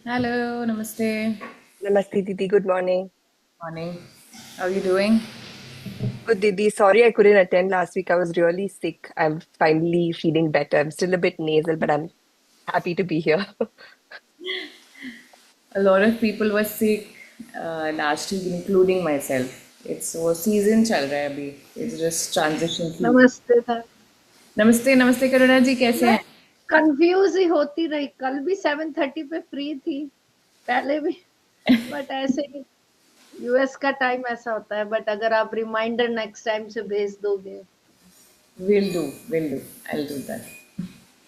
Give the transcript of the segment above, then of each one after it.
Hello, namaste. Namaste, Didi. Good morning. Morning. How are you doing? Good, Didi. Sorry I couldn't attend last week. I was really sick. I'm finally feeling better. I'm still a bit nasal, but I'm happy to be here. A lot of people were sick last week, including myself. It's वो season चल रहा है अभी. It's just transition season. नमस्ते sir. नमस्ते नमस्ते करुणा जी कैसे मैं हैं? कंफ्यूज ही होती रही, कल भी 7:30 पे फ्री थी, पहले भी, बट ऐसे ही यूएस का टाइम ऐसा होता है। बट अगर आप रिमाइंडर नेक्स्ट टाइम से भेज दोगे। Will do. I'll do that.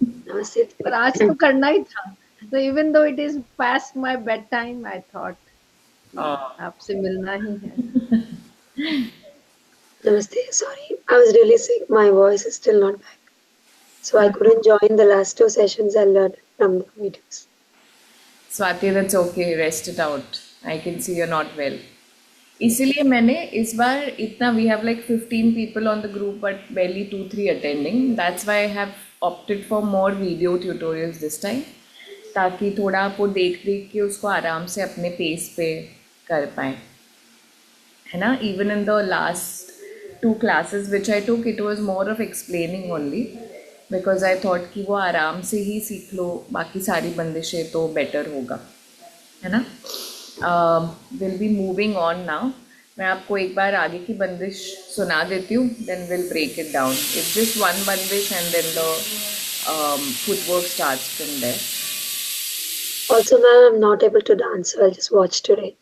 नमस्ते। पर आज तो करना ही था, तो even though it is past my bed time, I thought Oh, आपसे मिलना ही है। Namaste. Sorry, I was really sick. My voice is still not back. So I couldn't join the last two sessions I learned from the videos. Swati, that's okay. Rest it out. I can see you're not well. इसीलिए मैंने इस बार इतना we have like 15 people on the group but barely 2-3 attending. That's why I have opted for more video tutorials this time. ताकि थोड़ा आप वो देख देख के उसको आराम से अपने पेस पे कर पाएँ, है ना. Even in the last 2 classes which I took, it was more of explaining only because I thought कि वो आराम से ही सीख लो, बाकी सारी बंदिशें तो बेटर होगा, है ना. Will be moving on now. मैं आपको एक बार आगे की बंदिश सुना देती हूँ, then will break it down. It's just one bandish and then the footwork starts from there. Also, ma'am, I'm not able to dance, so I'll just watch today.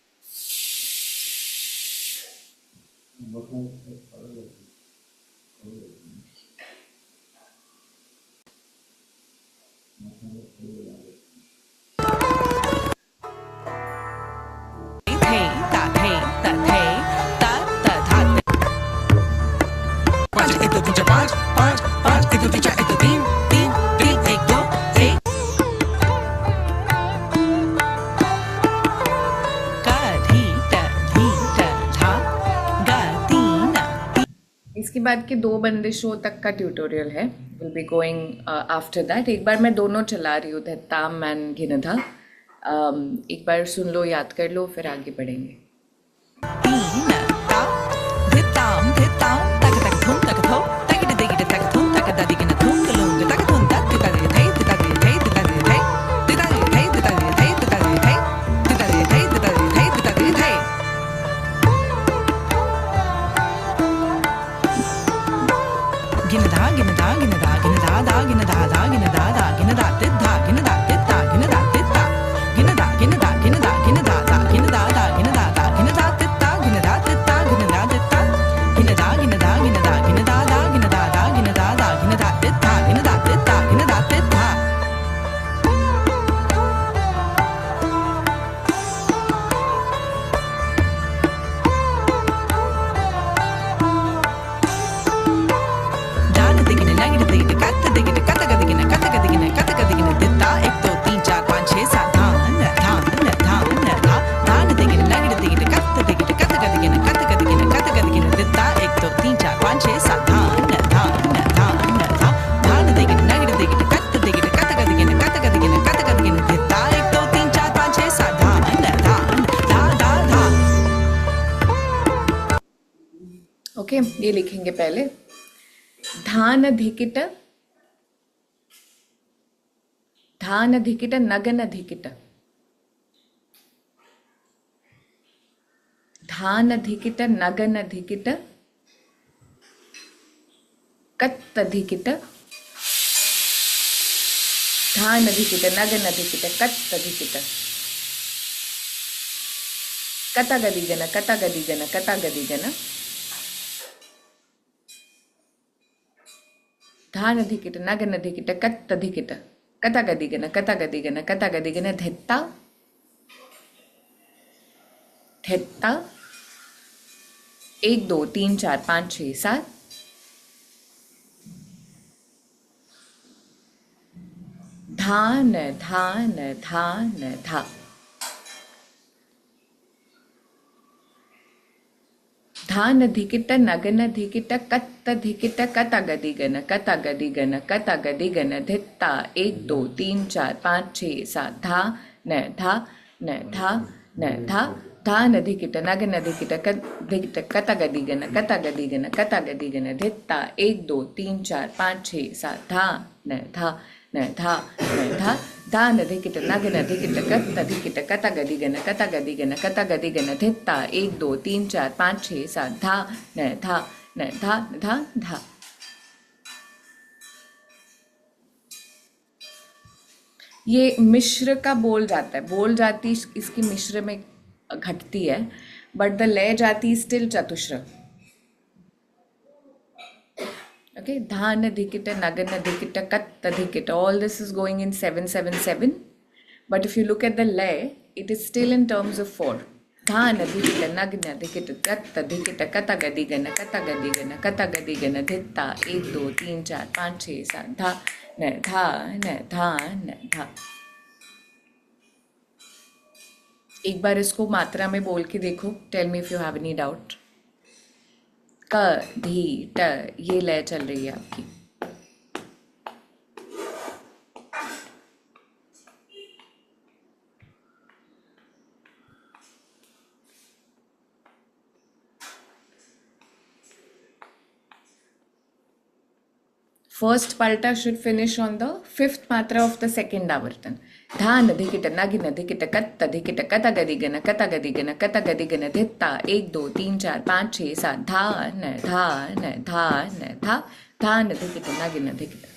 इसके बाद के 2 बंदिशों तक का ट्यूटोरियल है. Will be going after that. एक बार मैं दोनों चला रही हूँ, धत्ताम एंड गिनधा. एक बार सुन लो, याद कर लो, फिर आगे बढ़ेंगे. ओके, ये लिखेंगे पहले. धान धिकिट, धान धिकिट, नगन धिकिट. धान धिकिट, नगन धिकिट, कत्त धिकिट. धान धिकिट, नगन धिकिट, कत्त धिकिट. कतगदिगन, कतगदिगन, कतगदिगन. धान धिकिट, नगन धिकिट, कत्त धिकिट. कतगदिगन, कतगदिगन, कतगदिगन. धित्ता, धित्ता. 1 2 3 4 5 6 7. धान धान धान धा धान धिकिट नगन धिकिट कत्त धिकिट कतगदिगन कतगदिगन कतगदिगन धित्ता 1 2 3 4 5 6 7 धा न धा न धा न धा धान धिकिट नगन धिकिट कतगदिगन कतगदिगन कतगदिगन धित्ता 1 2 3 4 5 6 7 धा न धा न धा न धा धान धिकिट नगन धिकिट कतगदिगन कतगदिगन कतगदिगन धित्ता 1 2 3 4 5 6 7 धा न धा न धा धा धा। ये मिश्र का बोल जाता है, बोल जाती इसकी मिश्र में घटती है, बट द लय जाती स्टिल चतुश्र। Okay, धान धिकिट नगन धिकिट कत्त धिकिट, all this is going in 7 7 7, but if you look at the lay, it is still in terms of 4. धान धिकिट नगन धिकिट कत्त धिकिट कतगदिगन कतगदिगन कतगदिगन धित्ता 1 2 3 4 5 6 7 धा न धा न धा न धा। एक बार इसको मात्रा में बोल के देखो, tell me if you have any doubt. क धी ट, ये लय चल रही है आपकी। First palta should finish on the 5th matra of the second avartan. धान धिकिट नगिन धिकिट कत्त धिकिट कतगदिगन कतगदिगन कतगदिगन धित्ता 1 2 3 4 5 6 7 धा न धा न धा न धा धान धिकिट नगिन धिकिट।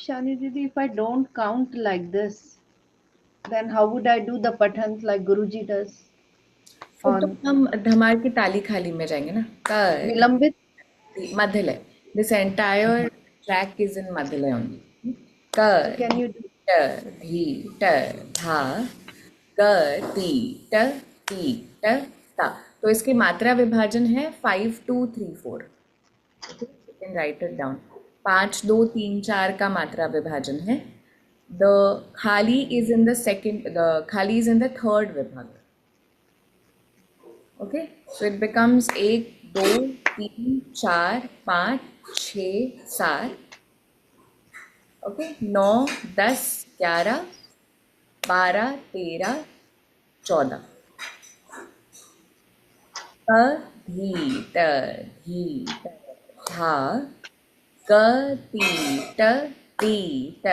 Shani Didi, if I don't count like this, then how would I do the pathans like Guruji does? फिर तो हम धमार की ताली खाली में जाएंगे ना। कर Vilambit? मध्यलय, this entire track is in मध्यलय only। कर Can you do? ट धी ट धा ग ती ट ती ट ता। तो इसकी मात्रा विभाजन है 5 2 3 4। You can write it down. 5 2 3 4 का मात्रा विभाजन है। द खाली is in the second, the खाली इज इन द थर्ड विभाग। Okay, so it becomes 1 2 3 4 5 6 7, okay 9 10 11 12 13 14। अ धी ट धी ट धा ग ती ट ती ट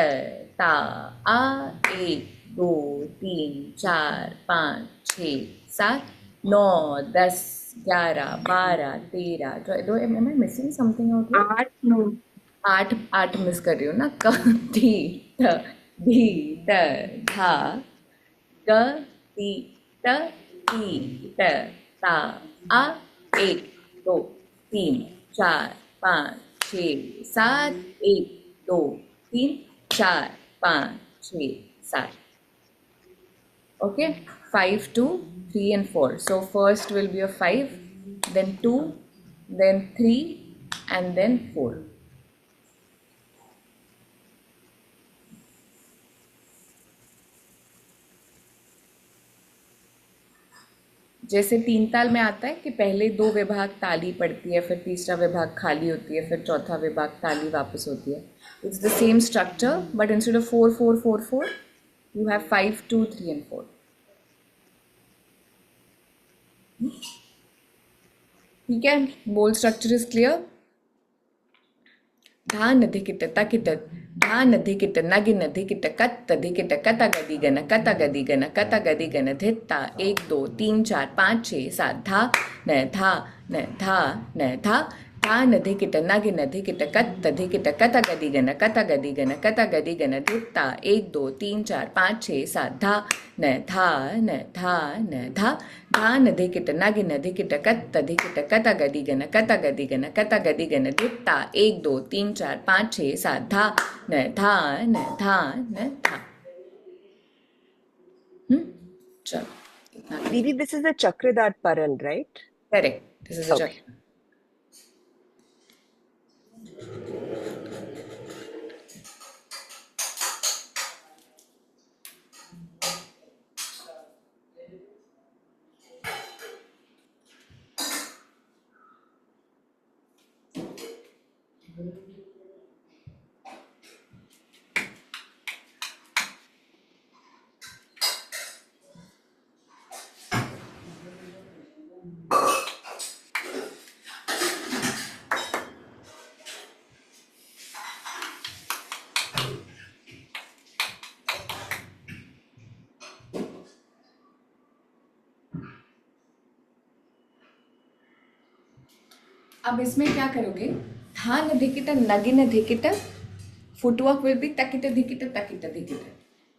ता आ 1 2 3 4 5 6 7 9 10 11 12 13। Am I missing something out here? 8 no 8 miss कर रही हूँ ना। क धी ट धी ट धा ग ती ट ती ट ता आ 1 2 3 4 5 6 7 1 2 3 4 5 6 7। Okay, 5 2 3 and 4. So first will be a 5, then 2, then 3, and then 4. जैसे 3 ताल में आता है कि पहले 2 विभाग ताली पड़ती है, फिर तीसरा विभाग खाली होती है, फिर चौथा विभाग ताली वापस होती है। It's the same structure, but instead of 4 4 4 4 you have 5 2 3 and 4। ठीक है, बोल स्ट्रक्चर इज क्लियर। धान धिकिट तकिट धान धिकिट नगिन धिकिट कत धिकिट कत गदि गन कत गदि गन कत गदि गन धित्ता 1 2 3 4 5 6 7 धा न धा न धा न धा धान धिकिट नगिन धिकिट कत धिकिट कत गदि गन कत गदि गन कत गदि गन धित्ता 1 2 3 4 5 6 7 धा न धा न धा न धा धान धिकिट नगिन धिकिट कत धिकिट कत गदि गन कत गदि गन कत गदि गन धित्ता 1 2 3 4 5 6 7 धा न धा न धा न धा. चलो इतना Didi, this is the Chakradhat Paran, right? Correct. This is a Okay. अब इसमें क्या करोगे? धान धिकिट नगिन धिकिट फुटवर्क विल बी तकिट धिकिट तकिट धिकिट.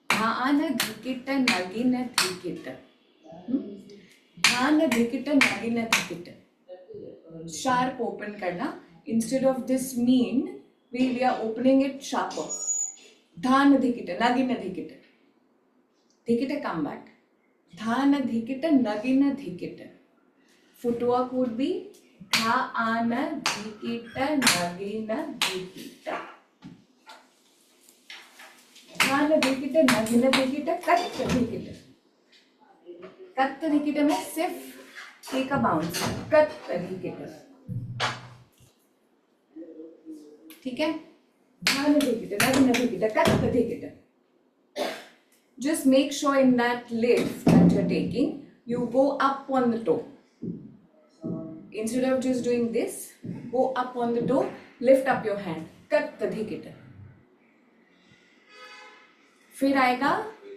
धान धिकिट नगिन धिकिट. धान धिकिट नगिन धिकिट. शार्प ओपन करना. Instead of this mean we are opening it sharper. धान धिकिट नगिन धिकिट. धिकिट कम बैक. धान धिकिट नगिन धिकिट. Footwork would be dha ana dhikita nagina dhikita. Dhana dhikita nagina dhikita katta dhikita. Katta dhikita में सिर्फ take a bounce. katta dhikita. ठीक है? Dhana dhikita nagina dhikita katta dhikita. Just make sure in that lift that you're taking, you go up on the toe. Instead of just doing this, go up on the toe, lift up your hand, cut the dhikita. फिर आएगा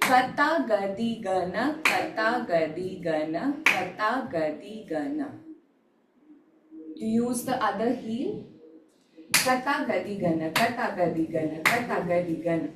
कता गदि gun कता गदि gun कता गदि gun. You use the other heel. कता गदि gun कता गदि gun कता गदि gun.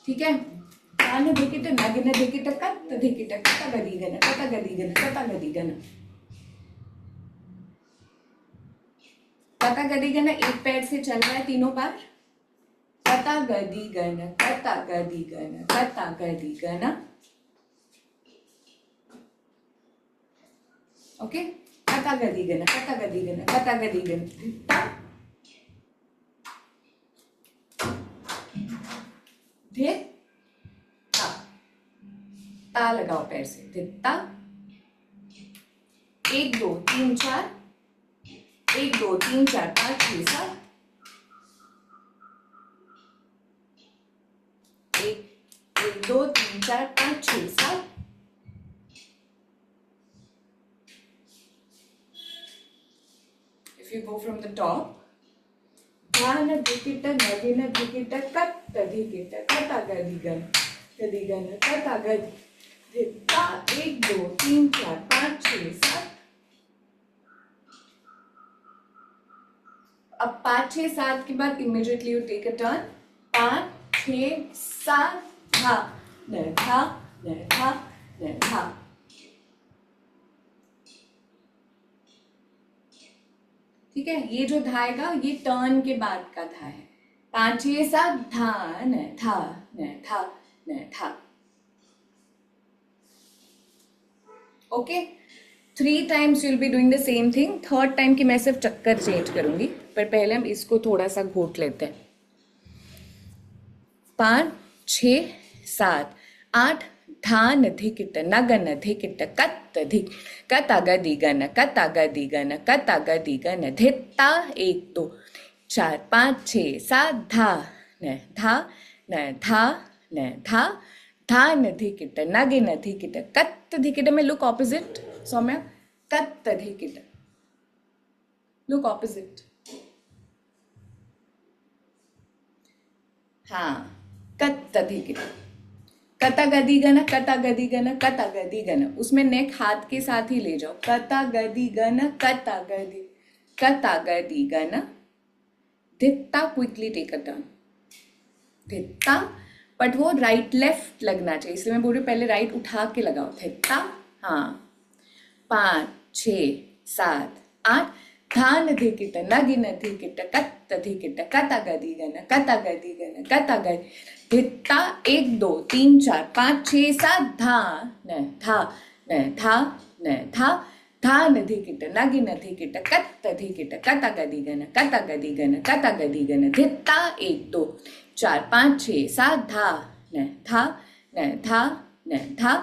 ठीक है. धान धिकिट नगिन धिकिट कत धिकिट कत गदि गन कत गदि गन कत गदि गन. कत गदि गन एक पैर से चल रहा है तीनों बार. कता गदि गन कता गदि गन कता गदि गन. ओके. कता गदि गन कता गदि गन कता गदि गन. धित ता. ता लगाओ पैर से. धित्ता. 1 2 3 4 1 2 3 4 5 6 7. 1 2 3 4 5 6 7. If you go from the top, धान धिकिट नगिन धिकिट कत धिकिट कता गदि गन गदि गन कता गदि. धित्ता 1 2 3 4 5 6 7. अब 5 6 7 के बाद immediately you take a turn. 5 6 7 धा न धा न धा न धा. ठीक है. ये जो धा आएगा ये टर्न के बाद का धा है. 5 6 7 धा न धा न धा न धा. Okay. 3 times you'll be doing the same thing. Third time की मैं सिर्फ चक्कर चेंज करूंगी, पर पहले हम इसको थोड़ा सा घोट लेते हैं. 5 6 7 8 धान धिकिट नगन धिकिट कत धिक कतगदिगन कतगदिगन कतगदिगन धित्ता 1 2 4 5 6 7 धा न धा न धा न धा धान धिकिट नगिन धिकिट कत धिकिट में लुक ऑपोजिट सौम्या कत धिकिट लुक ऑपोजिट हाँ कत धिकिट कतगदिगन कतगदिगन कतगदिगन उसमें नेक हाथ के साथ ही ले जाओ कतगदिगन कतगदि कतगदिगन धित्ता क्विकली टेक अ टर्न धित्ता बट वो राइट लेफ्ट लगना चाहिए इसलिए मैं बोल रही हूँ पहले राइट उठा के लगाओ धित्ता हाँ 5 6 7 8 धान धिकिट नगिन धिकिट कत धिकिट कतगदिगन कतगदिगन कतगदि धित्ता 1 2 3 4 5 6 7 धा न धा न धा न धा धान धिकिट नगिन धिकिट कत धिकिट कतगदिगन कतगदिगन कतगदिगन धित्ता 1 2 4 5 6 7 धा न धा न धा न धा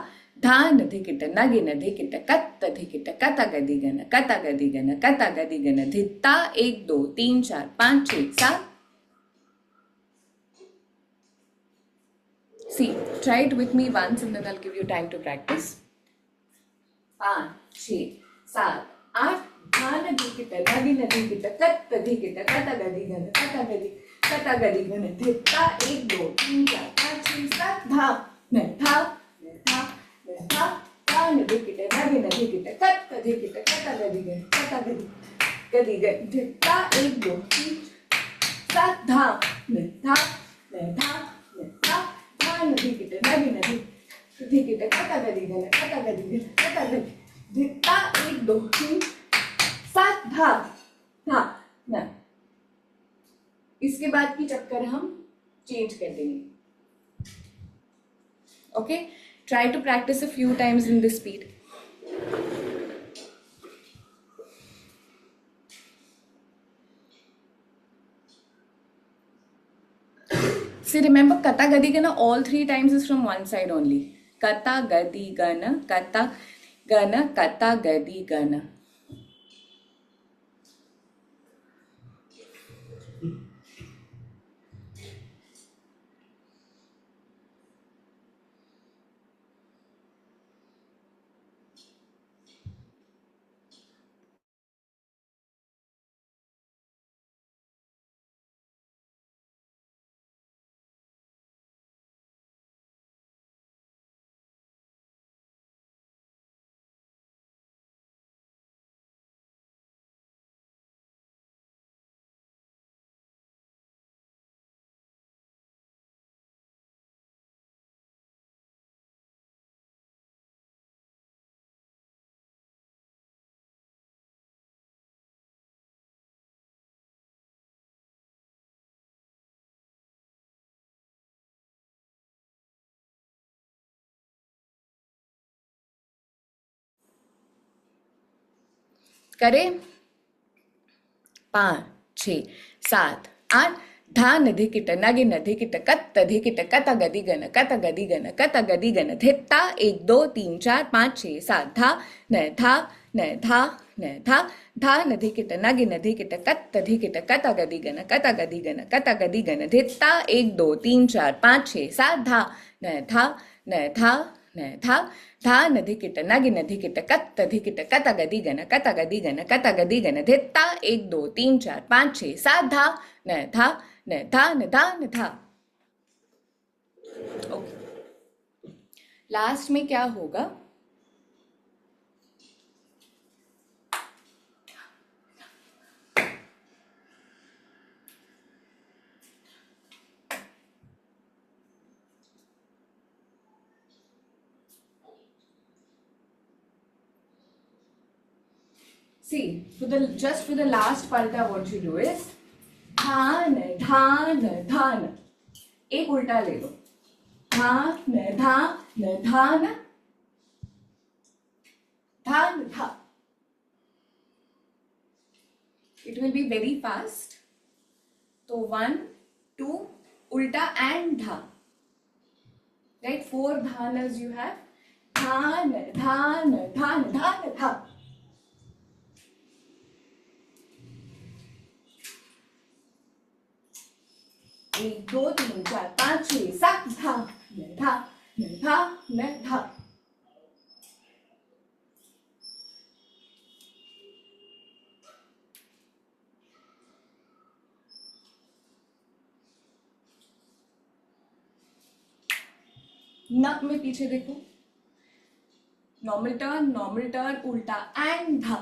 धान धिकिट नगिन धिकिट कत धिकिट कतगदिगन कतगदिगन कतगदिगन धित्ता 1 2 3 4 5 6 7 See, try it with me once and then I'll give you time to practice. 5 6 7 8 धान धिकिट नगिन धिकिट कत धिकिट कतगदिगन कतगदि कतगदिगन धित्ता 1 2 3 4 5 6 7 धा न धा न धा न धा धान धिकिट नगिन धिकिट कत धिकिट कतगदिगन कतगदि गदिगन धित्ता 1 2 3 7 धा न धा न धा न धा धान धिकिट नगिन धिकिट कतगदिगन कतगदिगन कतगदि धित्ता 1 2 3 7 धा धा न इसके बाद की चक्कर हम चेंज कर देंगे okay try to practice a few times in this speed See, remember kata gadi gana all 3 times is from one side only. Kata gadi gana kata gadi gana. करें 5 6 7 8 धान धिकिट नगिन धिकिट कत धिकिट कतगदिगन कतगदिगन कतगदिगन धित्ता 1 2 3 4 5 6 7 धा न धा न धा न धा धान धिकिट नगिन धिकिट कत धिकिट कतगदिगन कतगदिगन कतगदिगन धित्ता 1 2 3 4 5 6 7 धा न धा न धा न धा धान धिकिट नगिन धिकिट कत धिकिट कतगदिगन कतगदिगन कतगदिगन धित्ता 1 2 3 4 5 6 7 धा न धा न धा न धा न धा ओके लास्ट में क्या होगा See, just for the last palta, what you do is धान धान धान एक उल्टा ले लो धान धान धान धान धा It will be very fast. So 1 2 ulta and dha. Right? 4 dhanas you have. Dhan, dhan, dhan, dhan, dha. एक दो तीन चार पाँच छः सात धा न धा न धा न धा. नक में पीछे देखो. नॉर्मल टर्न उल्टा एंड धा.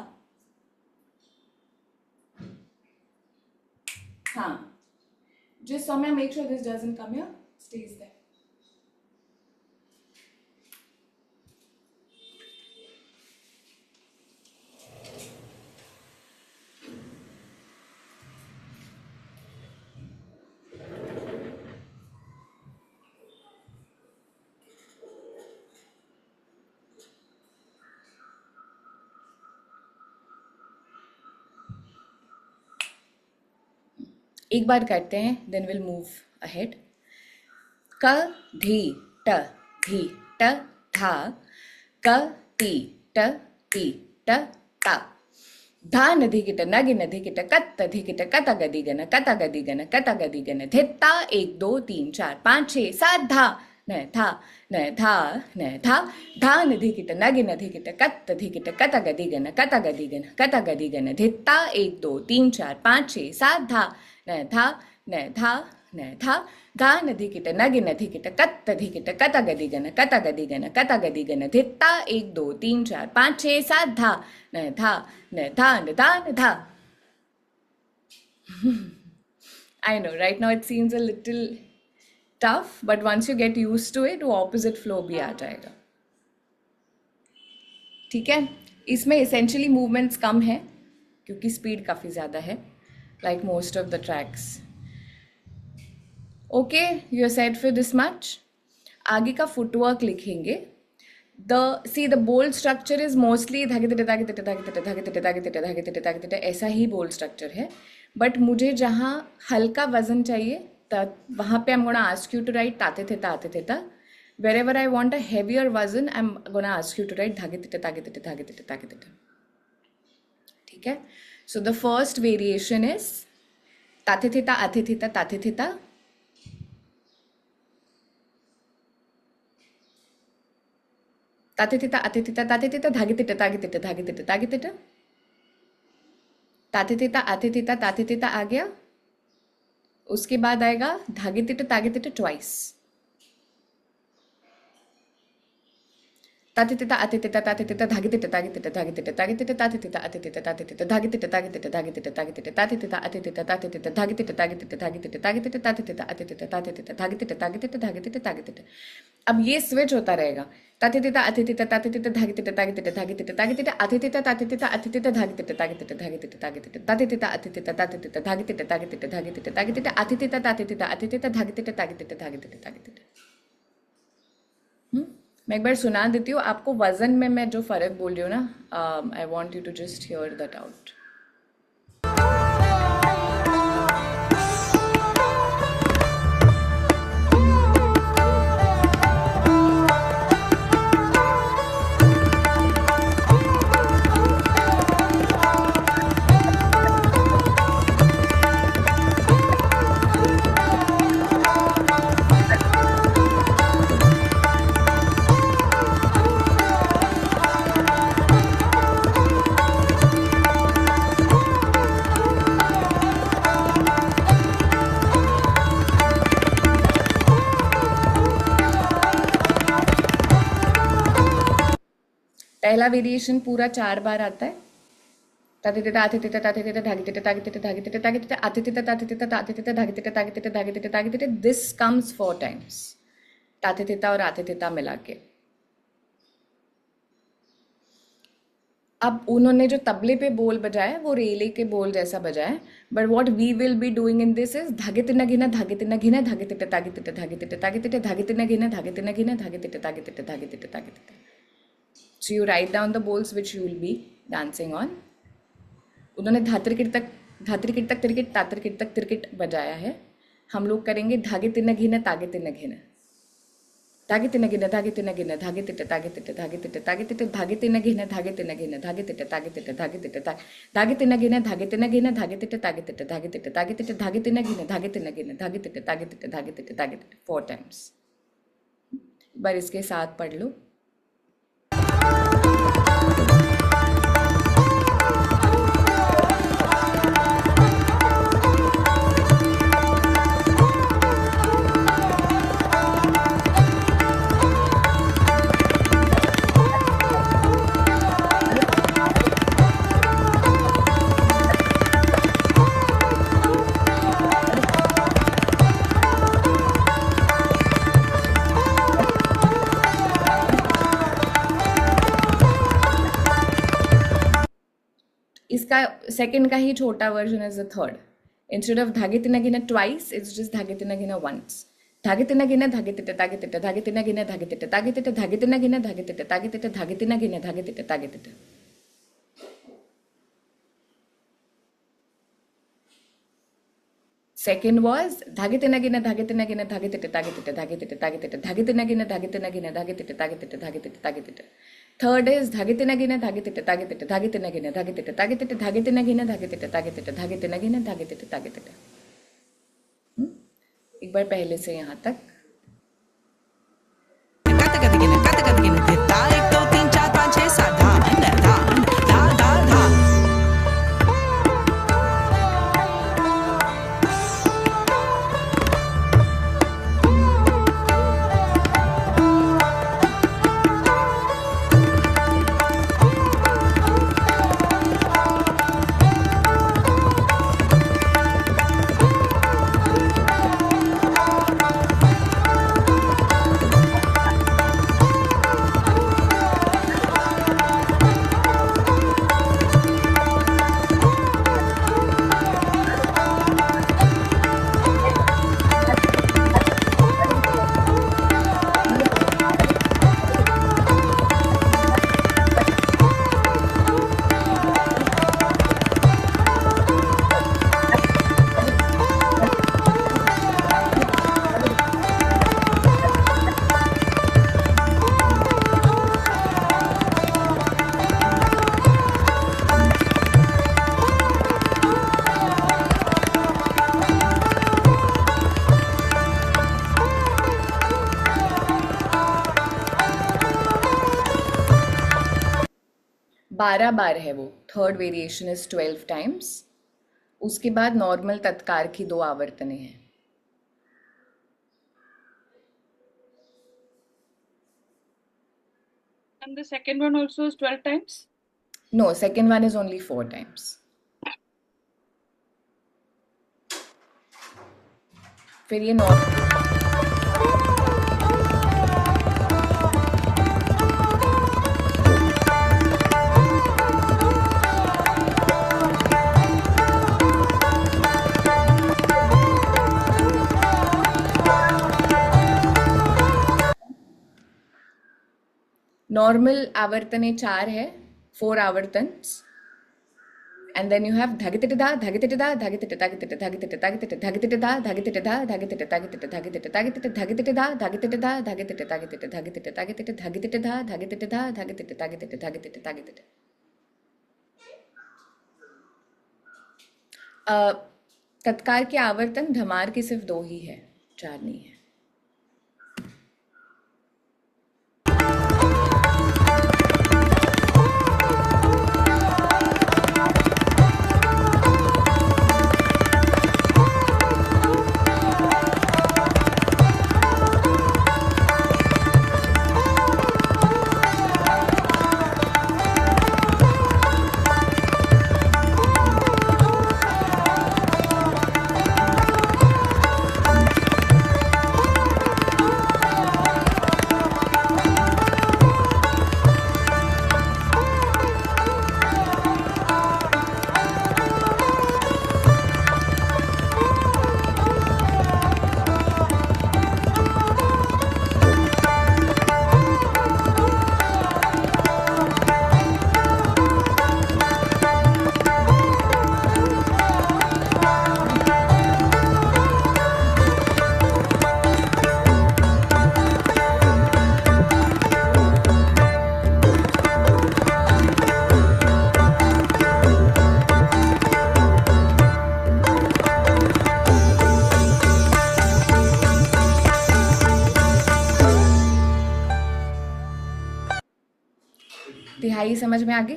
हाँ. Just Soumya, make sure this doesn't come here, stays there. एक बार करते हैं, then we'll move ahead. क धी ट धा क ती ट ता धा नधी किट नगी नधी किट कत धी किट कत गदी गन धित्ता 1 2 3 4 5 6 7 धा न धा धा नधी किट नगी नधी किट कत धी किट कत गदी गन धित्ता 1 2 3 4 5 6 7 धा न धा धा नधी किट नगी नधी किट कत धी किट कत गदी गन धित्ता 1 2 3 4 5 6 7 धा न धा. I know right now it seems a little tough, but once you get used to it, वो opposite flow भी आ जाएगा. ठीक है. इसमें essentially movements कम है क्योंकि speed काफ़ी ज़्यादा है, like most of the tracks. Okay, you're set for this much. आगे का footwork लिखेंगे. The bold structure is mostly ऐसा ही bold structure है. But मुझे जहाँ हल्का वजन चाहिए वहाँ पे I'm gonna ask you to write ताते थे. Wherever I want a heavier वजन I'm gonna ask you to write धागे थे. ठीक है. So the first variation is ताते थे आते थे ताते थे ताते थे आते थे ताते थे धागे थे ताते थे आते थे ताते थे आ गया. उसके बाद आएगा धागे थे ट्वाइस. ताते थे आते थे धागे थे ताते थे ताते थे आते थे धागे थे आते थे ताते थे धागे थे ताते थे आते थे धागे थे धागे थे ताते थे. अब ये स्विच होता रहेगा. ताते थे आते थे ताते थे धागे थे आते थे आते थे धागे थे धागे थे ताते थे धागे थे ताते थे ताते थे आते थे धागे थे आते थे धागे थे. मैं एक बार सुना देती हूँ आपको. वजन में मैं जो फर्क बोल रही हूँ ना, I want you to just hear that out. पहला वेरिएशन पूरा 4 बार आता है. ताते थे आते थे ताते थे धागे थे तागे थे धागे थे तागे थे आते थे ताते थे ताते थे धागे थे तागे थे धागे थे तागे थे. This comes 4 times. ताते थे और आते थे मिला के. अब उन्होंने जो तबले पे बोल बजाया वो रेले के बोल जैसा बजाया. But what we will be doing in this is धागे थे घिना धागे थे घिना धागे थे तागे थे धागे थे तागे थे धागे थे घिना धागे थे घिना धागे थे तागे थे धागे थे तागे थे. So you write down the bowls which you will be dancing on. उन्होंने धातृकिट तक तिरकिट तातृकिट तक तिरकिट बजाया है. हम लोग करेंगे धागे तिन्न घिन तागे तिन्न घिन, धागे तिन्न घिन धागे तिन्न घिन धागे तिट्ट तागे तिट्ट धागे तिट्ट तागे तिट्ट धागे तिन्न घिन धागे तिन्न घिन धागे तिट्ट तागे तिट्ट धागे तिट्ट धागे तिन्न घिन धागे तिन्न घिन धागे तिट्ट तागे तिट्ट धागे तिट्ट तागे तिट्ट धागे तिन्न घिन धागे तिन्न घिन धागे तिट्ट तागे तिट्ट धागे तिट्ट तागे तिट्ट 4 टाइम्स। एक बार इसके साथ पढ़ लो। इसका सेकंड का ही छोटा version is the third. Instead of धागे तिन्न घिन ट्वाइस, इट्स जस्ट धागे तिन्न घिन वंस। धागे तिन्न घिन धागे तिट्ट तागे तिट्ट धागे तिन्न घिन धागे तिट्ट तागे तिट्ट धागे तिन्न घिन धागे तिट्ट तागे तिट्ट धागे तिन्न घिन धागे तिट्ट तागे तिट्ट। सेकंड वाज धागे तिन्न घिन धागे तिन्न घिन धागे तिट्ट तागे तिट्ट धागे तिट्ट तागे तिट्ट धागे तिन्न घिन धागे तिन्न घिन धागे तिट्ट तागे तिट्ट धागे तिट्ट तागे तिट्ट। थर्ड इज धागे तिन्न घिन धागे तिट्ट तागे तिट्ट धागे तिन्न घिन धागे तिट्ट तागे तिट्ट धागे तिन्न घिन धागे तिट्ट तागे तिट्ट धागे तिन्न घिन धागे तिट्ट तागे तिट्ट। एक बार पहले से यहाँ तक। एक दो तीन चार पाँच छः सात धान धान धा धा धा। बारह बार है वो। Third variation is 12 times. उसके बाद नॉर्मल तत्कार की 2 आवर्तने हैं। And the second one also is 12 times? No, second one is only 4 times. फिर ये नॉर्मल नॉर्मल आवर्तने 4 है, 4 आवर्तन्स, and then you have धागितिटिदा धागितिटिदा धागितिट धागितिट धागितिट धागितिट धागितिटिदा धागितिटिदा धागितिट धागितिट धागितिट धागितिट धागितिटिदा धागितिटिदा धागितिट धागितिट धागितिट धागितिट धागितिटिदा धागितिटिदा धागितिट धागितिट धागितिट धागितिट। तत्कार के आवर्तन धमार की सिर्फ 2 ही है, 4 नहीं है। तिहाई समझ में आ गई?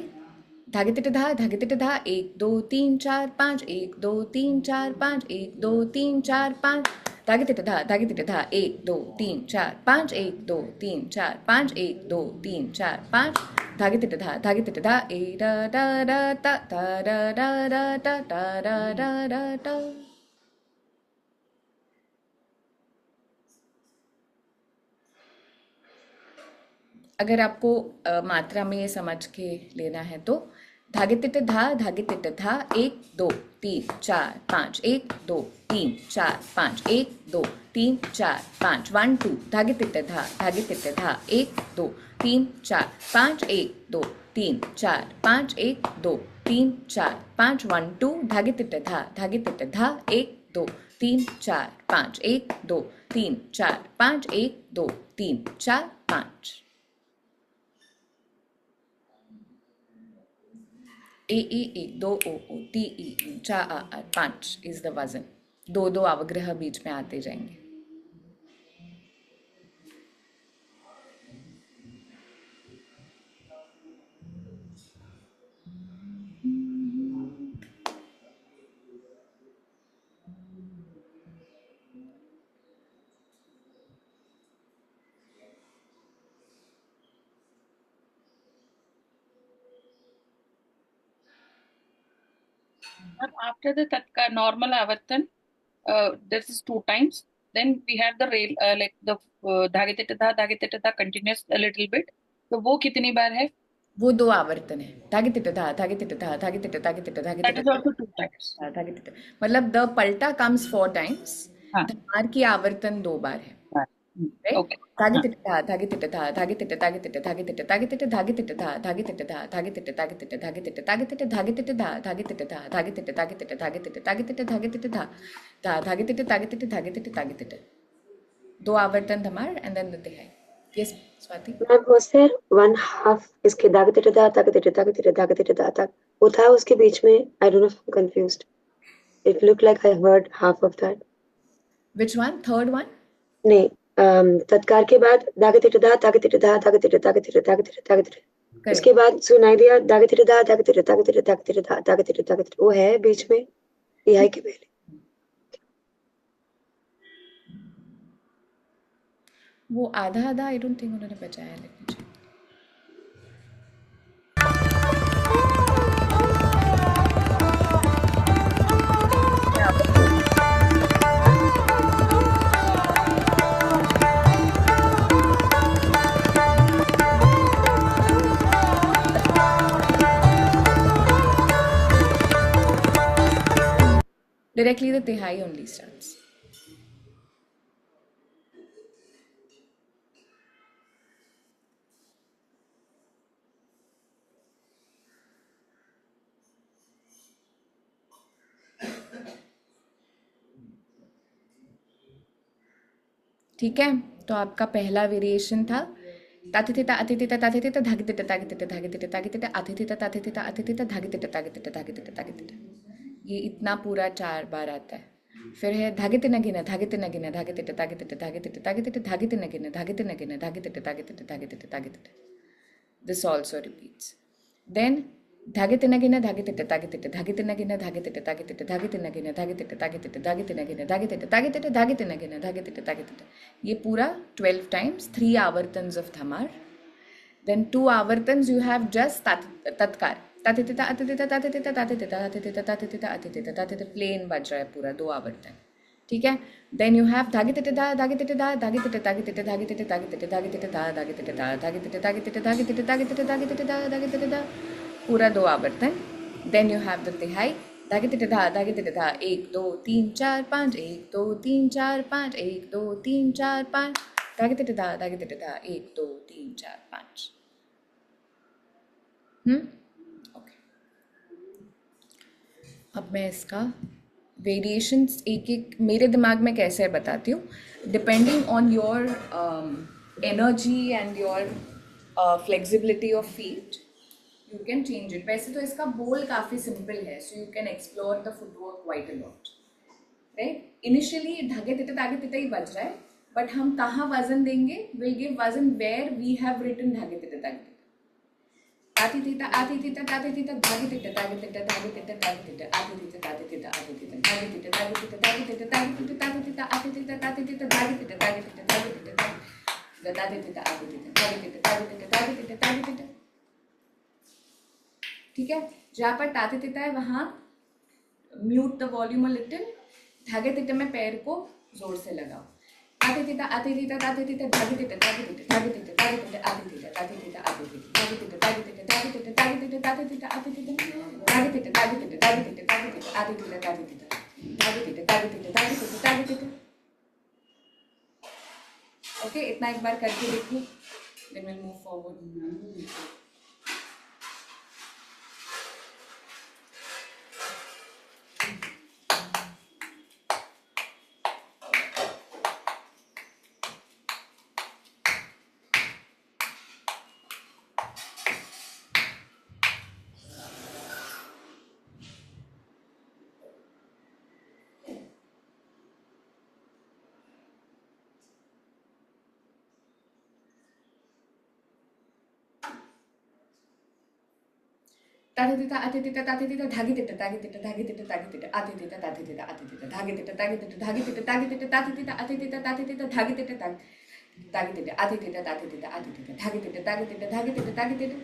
धागे तिट धा, धागे तिट धा, 1 2 3 4 5, 1 2 3 4 5, 1 2 3 4 5, धागे तिट धा, धागे तिट धा, 1 2 3 4 5, 1 2 3 4 5, 1 2 3 4 5, धागे तिट धा, धागे तिट धा, ए रा रा रा ता ता रा रा रा ता ता रा रा रा ता। अगर आपको मात्रा में ये समझ के लेना है तो धागे तिट धा, धागे तिट धा, 1 2 3 4 5, 1 2 3 4 5, 1 2 3 4 5, 1 2, धागे तिट धा, धागे तिट धा, 1 2 3 4 5, 1 2 3 4 5, 1 2 3 4 5, 1 2, धागे तिट धा, धागे तिट धा, 1 2 3 4 5, 1 2 3 4 5, 1 2 3 4 5। ए ई 1 2 ओ ओ टी ई 4 आ 5 इज द वजन। दो दो अवग्रह बीच में आते जाएंगे। And after the tatka normal avartan, this is 2 times. Then we have the rail, like the dhage tita continuous a little bit. तो वो कितनी बार है? वो 2 आवर्तन है। धागे तिट धा, धागे तिट धा, धागे तिट, धागे तिट, धागे That तिट, is also 2 times. धागे तिट। मतलब द पलटा कम्स 4 टाइम्स, हाँ। धमार की आवर्तन 2 बार है। Right? Okay. धागे तिट धा, धागे तिट धा, धागे तिट, धागे तिट, धागे तिट, धागे तिट, धागे तिट धा, धागे तिट धा, धागे तिट, धागे तिट, धागे तिट, धागे तिट, धागे तिट धा, धागे तिट धा, धागे तिट, धागे तिट, धागे तिट, धागे तिट, धागे तिट धा, धागे तिट, धागे तिट, धागे तिट, धागे तिट। 2 आवर्तन धमार एंड देन द तिहाई। Yes, Swati. Ma'am was there one half इसके धागे तिट धा, धागे तिट, धागे तिट, धागे तिट धा तक वो था उसके बीच में? I don't know if I'm confused. It looked like I heard half of that. Which one? Third one? नहीं, तत्कार के बाद धागे तिट धा, धागे तिट धा, धागे तिट, धागे तिट, धागे तिट, धागे तिट। Correct. उसके बाद सुनाई दिया धागे तिट धा, धागे तिट, धागे तिट, धागे तिट धा, धागे तिट, धागे तिट। वो है बीच में तिहाई के पहले। वो आधा आधा आई डोंट थिंक उन्होंने बचाया। Let me check. Directly the tihai only starts. ठीक है, तो आपका पहला वेरिएशन था ताथितिता अतिथिता ताथितिता धागितिता तागितिता धागितिता तागितिता अतिथिता ताथितिता अतिथिता धागितिता तागितिता तागितिता तागितिता। ये इतना पूरा 4 बार आता है। फिर है धागित Nagina, धागित Nagina, धागितिता तागितिता धागितिता तागितिता धागित Nagina, धागित Nagina, धागितिता तागितिता धागितिता तागितिता। This also repeats. Then धागित Nagina, धागितिता तागितिता धागित Nagina, धागितिता तागितिता धागित Nagina, धागितिता तागितिता धागित Nagina, धागितिता तागितिता धागित Nagina, धागितिता तागितिता। ये पूरा 12 times, 3 आवर्तन्स of dhamar. Then 2 आवर्तन्स you have just तत्कार, तातितिता अतितिता तातितिता तातितिता तातितिता तातितिता अतितिता तातितिता, प्लेन बज रहा है पूरा 2 आवर्तन। ठीक है, देन यू हैव धागितिता धा, धागितिता धा, धागितिता तागितिता धागितिता तागितिता धागितिता धा, धागितिता धा, धागितिता तागितिता धागितिता तागितिता धागितिता धा, धागितिता धा, पूरा 2 आवर्तन। देन यू हैव द तिहाई, धागितिता धा, धागितिता धा, 1 2 3 4 5, 1 2 3 4 5, 1 2 3 4 5, धागितिता धा, धागितिता धा, 1 2 3 4 5। ओके, अब मैं इसका वेरिएशंस एक एक मेरे दिमाग में कैसे है बताती हूँ। Depending on your energy and your flexibility of feet you can change it. वैसे तो इसका बोल काफ़ी सिंपल है, so you can explore the footwork quite a lot, right. Initially धागे तिते तागे तिते ही बज रहा है, बट हम कहाँ वजन देंगे, विल गिव वजन वेयर वी हैव रिटन धागे तिते तागे तिते। आती थीता ताती थीता धागी थीता तागी थीता धागी थीता तागी थीता आती थीता ताती थीता आती थीता धागी थीता तागी थीता तागी थीता तागी थीता ताती थीता आती थीता ताती थीता धागी थीता तागी थीता धागी थीता ताती थीता आती थीता तागी थीता तागी थीता तागी थीता तागी थीता। ठीक है, जहाँ पर ताती थीता है वहाँ mute the volume a little, धागे थीता में पैर को जोर से लगाओ। आती थीता ताती थीता धागी थीता तागी थीता धागी थीता तागी थीता आती थीता ताती थीता आती थीता धागी थीता तागी थीता धागी थीता तागी थीता ताती थीता आती थीता धागी थीता तागी थीता धागी थीता तागी थीता आती थीता ताती थीता धागी थीता तागी थीता धागी थीता तागी थीता। ओके, इतना एक बार करके देखो, देन विल मूव फॉरवर्ड। ताती थीता आती थीता ताती थीता धागी थीता तागी थीता धागी थीता तागी थीता आती थीता ताती थीता आती थीता धागी थीता तागी थीता धागी थीता तागी थीता ताती थीता आती थीता ताती थीता धागी थीता तागी थीता आती थीता ताती थीता आती थीता धागी थीता तागी थीता धागी थीता तागी थीता।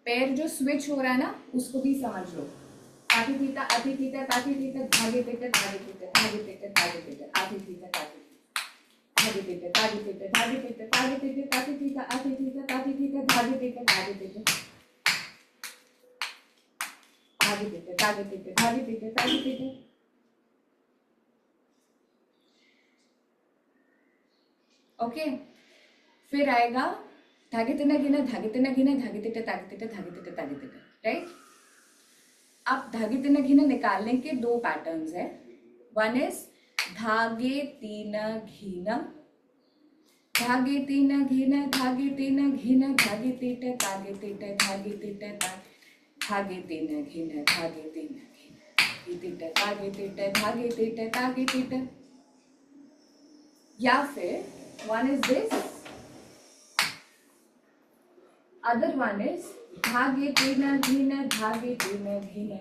पैर जो स्विच हो रहा है ना उसको भी समझ लो। आती थीता ताती थीता धागी थीता धागी थीता धागी थीता धागी थीता आती थीता ताती धागी थीता तागी थीता धागी थीता तागी थीता ताती थीता आती थीता ताती थीता धागी थीता धागी थीता धागी थीता तागी थीता धागी थीता तागी थीता। ओके, फिर आएगा धागे तीना गिना धागे तीना गिना धागे तीटा तागे तीटा धागे तीटा तागे तीटा, राइट। अब धागे तीना गिना निकालने के दो पैटर्न्स है। वन इज धागे तीना घीना, धागे तीना घीना धागे तीना घीना धागे तीटा तागे तीटा धागे तीटा धागे तीना घीना धागे तीना घीना धागे तीटा तागे तीटा धागे तीटा तागे तीटा। या फिर one is this, other one is धागे तीना घीना धागे तीना घीना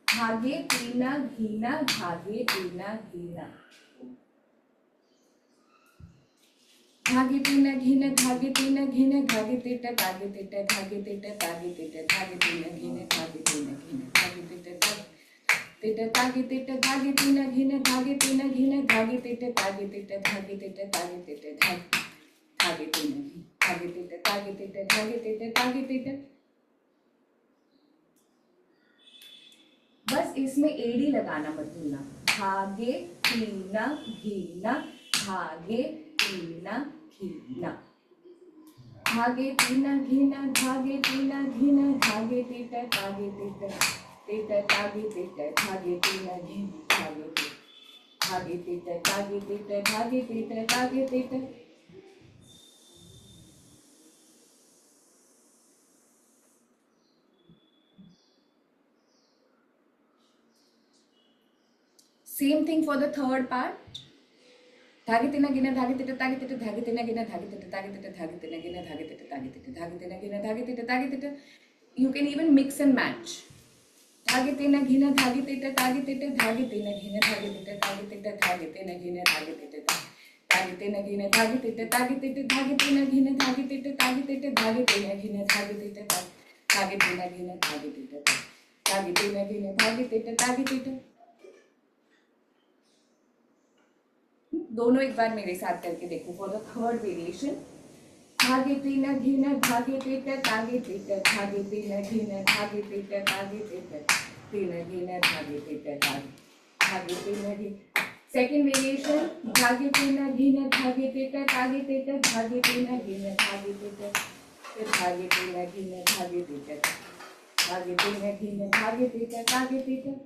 धागे तीना घीना धागे तीना घीना धागे तीना घीना धागे तीना घीना धागे तीटा तागे तीटा धागे तीटा तागे तीटा धागे तीना घीना धागे तीना घीना धागे तीटा तीटा तागे तीटा धागे तीना घीना धागे तीना घीना धागे तीटा तागे तीटा धागे तीटा तागे तीटा धागे तीना घीना धागे तीटा तागे तीटा धागे तीटा तागे तीटा। बस इसमें एडी लगाना मत भूलना। धागे तीना घीना धागे तीना घीना धागे तीना घीना धागे तीना घीना धागे तीटा तागे तीटा तीटा तागे तीटा धागे तीना घीना धागे तीटा तागे तीटा धागे तीटा तागे तीटा। Same thing for the third part. धागे तीना गिना धागे तीटा तागे तीटा धागे तीना गिना धागे तीटा तागे तीटा धागे तीना गिना धागे तीटा तागे तीटा धागे तीना गिना धागे तीटा तागे तीटा। You can even mix and match. धागे तीना गिना धागे तीटा तागे तीटा धागे तीना गिना धागे तीटा तागे तीटा धागे तीना गिना धागे तीटा धागे तीना गिना धागे तीटा तागे तीटा धागे तीना गिना धागे तीटा तागे तीटा धागे तीना गिना धागे तीटा धागे तीना गिना धागे तीटा धागे तीना गिना धागे तीटा तागे तीटा। दोनों एक बार मेरे साथ करके देखो फॉर द थर्ड वेरिएशन। धागे तीना घीना धागे तीटा तागे तीटा धागे तीना घीना धागे तीटा तागे तीटा तीना घीना धागे तीटा धागे तीना घीना। सेकंड वेरिएशन, धागे तीना घीना धागे तीटा तागे तीटा धागे तीना घीना धागे तीटा फिर धागे तीना घीना धागे तीटा धागे तीना घीना धागे तीटा तागे तीटा।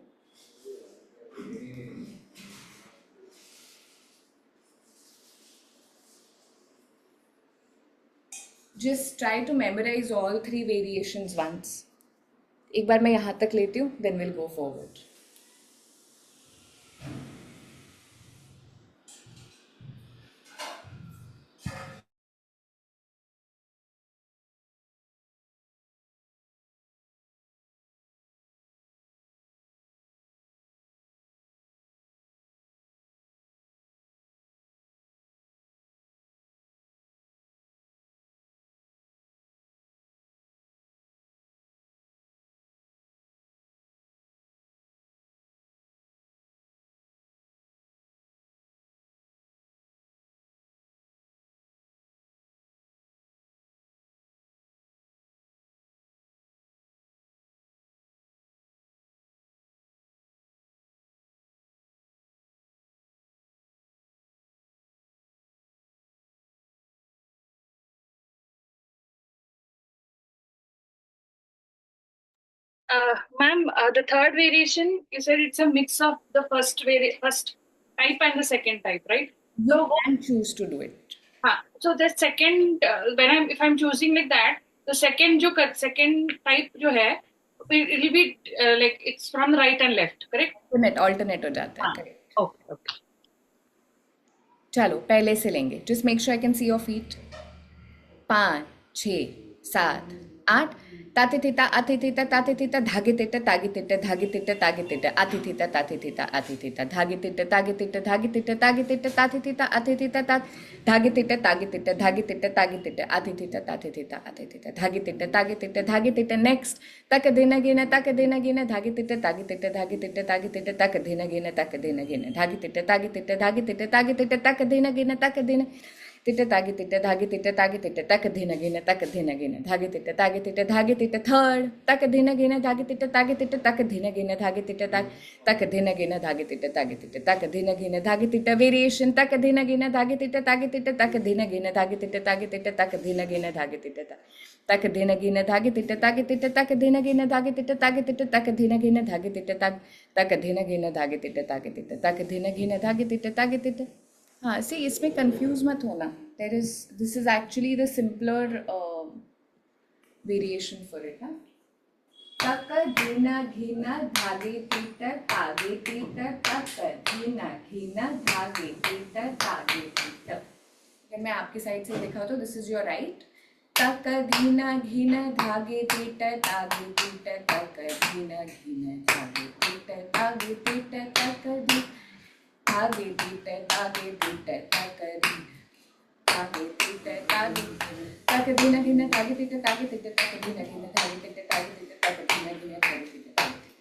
Just try to memorize all three variations once. एक बार मैं यहाँ तक लेती हूँ, then we'll go forward. Ma'am, the third variation, you said it's a mix of the first type and the second type, right? You So, can choose to do it. so the second, if I'm choosing like that, the second type जो है, it'll be like it's from the right and left, correct? Alternate हो जाता है, correct. Okay. चलो पहले से लेंगे. Just make sure I can see your feet. 5, 6, 7, 8. ताते थीता आते थीता ताते थीता धागे थीता तागे थीता धागे थीता तागे थीता आते थीता ताते थीता आते थीता धागे थीता तागे थीता धागे थीता तागे थीता ताते थीता आते थीता धागे थीता तागे थीता धागे थीता तागे थीता आते थीता ताते थीता आते थीता धागे थीता तागे थीता धागे थीता. नेक्स्ट तक देना गिना धागे थीता तागे थीता धागे थीता तागे थीता तक देना गिना धागे थीता तागे थीता धागे थीता तागे थीता तक देना गिना तिट्टे तागे तिट्टे धागे तिट्टे तागे तिट्टे तक देना गिना धागे तिट्टे तागे तिट्टे धागे तिट्टे थर्ड तक देना गिना धागे तिट्टे तागे तिट्टे तक देना गिना धागे तिट्टे तक देना गिना धागे तिट्टे तागे तिट्टे तक देना गिना धागे तिट्टे वेरिएशन तक देना गिना धागे तिट्टे तागे तिट्टे तक देना गिना धागे तिट्टे तागे तिट्टे तक देना गिना धागे तिट्टे तक देना गिना धागे तिट्टे तागे तिट्टे तक देना गिना धागे तिट्टे तागे तिट्टे तक देना गिना धागे तिट्टे तक देना गिना धागे तिट्टे तागे तिट्टे तक देना गिना धागे तिट्टे तागे तिट्टे. हाँ, see इसमें कंफ्यूज मत होना. This is actually the simpler variation for it. हाँ, तक देना घिना धागे तीतर तागे तीतर तक देना घिना धागे तीतर तागे तीतर. अगर मैं आपकी साइड से देखा तो दिस इज योर राइट. तक धीना घिना धागे तीतर तागे तीतर तक धीना घिना धागे तीतर तागे तीतर तक धागे तीतर तागे तीतर तागे तीतर तागे तक धीना घिना धागे तीतर तागे तीतर तक धीना घिना धागे तीतर तागे तीतर तक धीना घिना धागे तीतर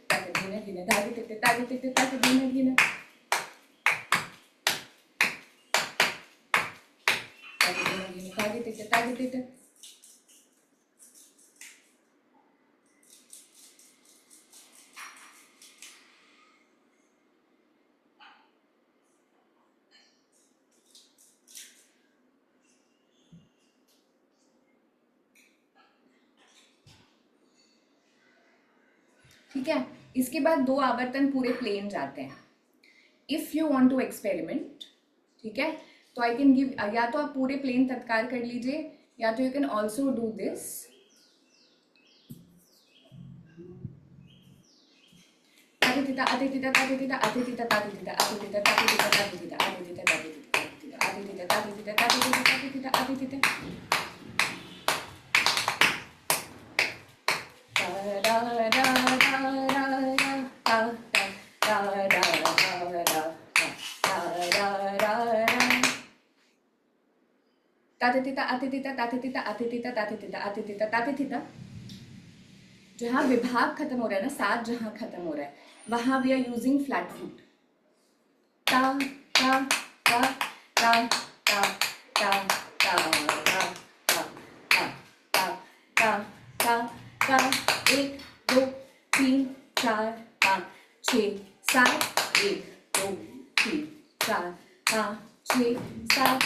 तक धीना घिना धागे तीतर तागे तीतर तक धीना घिना धागे तीतर तागे तीतर. ठीक है. इसके बाद 2 आवर्तन पूरे प्लेन जाते हैं. If you want to experiment, ठीक है, तो आई कैन गिव, या तो आप पूरे प्लेन तत्कार कर लीजिए या तो you can also do this. आते थीटा आते थीटा ताते थीटा आते थीटा ताते थीटा आते थीटा ताते थीटा ताते थीटा आते थीटा ताते थीटा आते थीटा ताते थीटा ताते थीटा ताते थीटा आते थीटा. ताते थीटा आते थीटा ताते थीटा आते थीटा ताते थीटा आते थीटा ताते थीटा. जहाँ विभाग खत्म हो रहा है ना, साथ जहाँ खत्म हो रहा है वहाँ we are using flat foot. ता ता ता ता ता ता ता ता ता ता ता ता ता. 1 2 3 4 5 6 7 1 2 3 4 5 6 7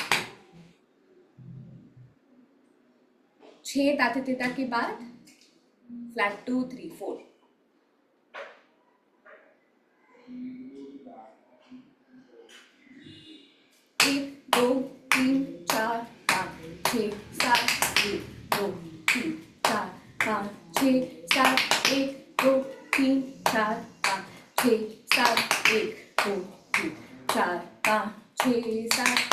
6 ताते थीटा के बाद फ्लैट 2 3 4. एक 2 3 4 5 6 7 1 2 3 4 5 6 7 1 2 3 4 5 6 7 1 2 3 4 5 6 7.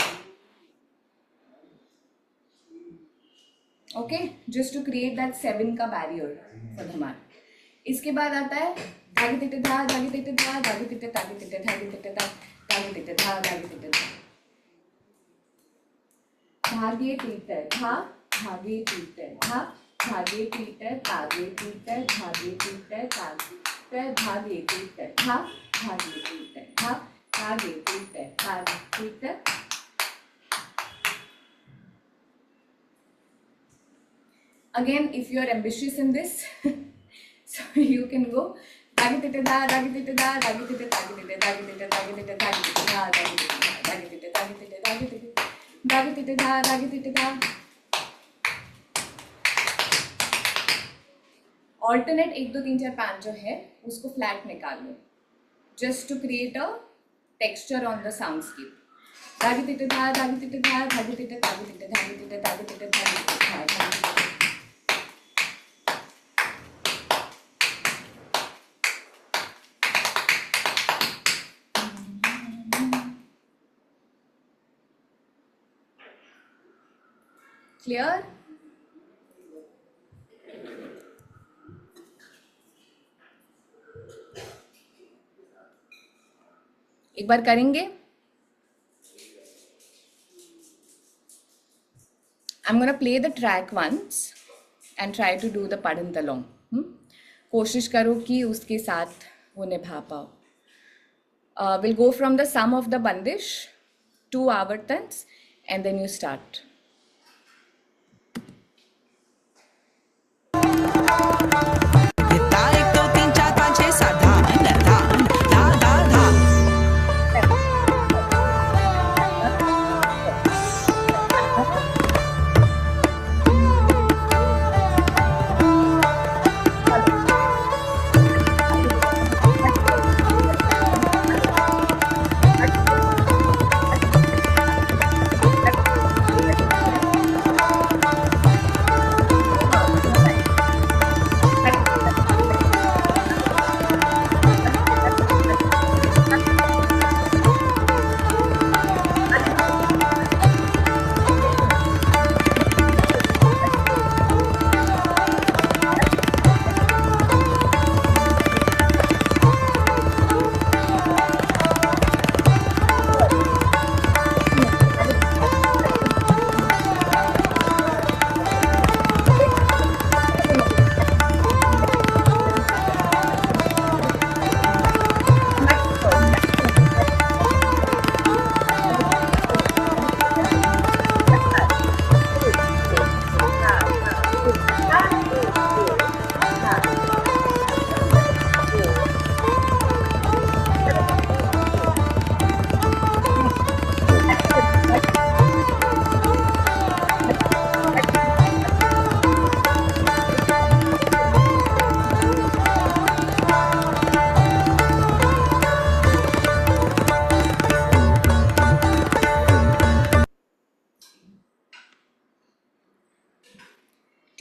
Okay, just to create that 7 का बैरियर फॉर धमाल. इसके बाद आता है धागे तिट्टे धा धागे तिट्टे धा धागे तिट्टे तागे तिट्टे धागे तिट्टे धा धागे तिट्टे धा धागे तिट्टे धा. धागे तीतर धा धागे तीतर धा धागे तीतर तागे तीतर धागे तीतर तागे धागे तीतर धा धागे तीतर धा धागे तीतर तागे तीतर. Again, if you are ambitious in this, so you can go धागे तिट्टे धा धागे तिट्टे धा धागे तिट्टे तागे तिट्टे धागे तिट्टे तागे तिट्टे धागे तिट्टे धा धागे तिट्टे धागे तिट्टे धागे तिट्टे धागे तिट्टे धा धागे तिट्टे धा. ऑल्टरनेट 1 2 3 4 5 जो है उसको फ्लैट निकाल लो, just to create a texture on the soundscape. धागे तिटे धा धागे तिटे धा धागे तिटे धागे तिटे धागे तिटे धागे तिटे धागे तिटे धा धागे तिटे। Clear? एक बार करेंगे। I'm gonna play the track once and try to do the padant along. कोशिश करो कि उसके साथ वो निभा पाओ. We'll go from the sum of the bandish, 2 avartans, and then you start. धा 1 2 3 4 5 6 7 धान धान धा धा धा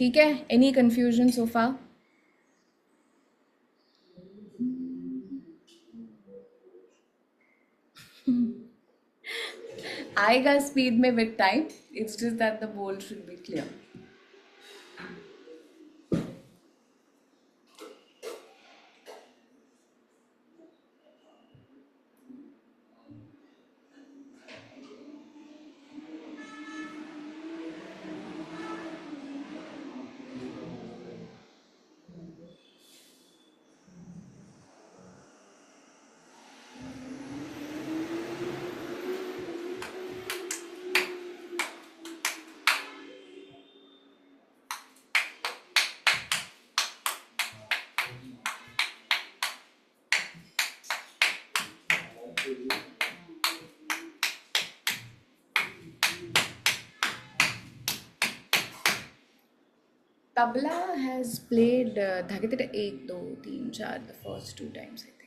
ठीक है? Any confusion so far? आएगा स्पीड में with time. It's just that the bowl should be clear. Tabla has played धागे तिटे 1 2 3 4 the first 2 times I think.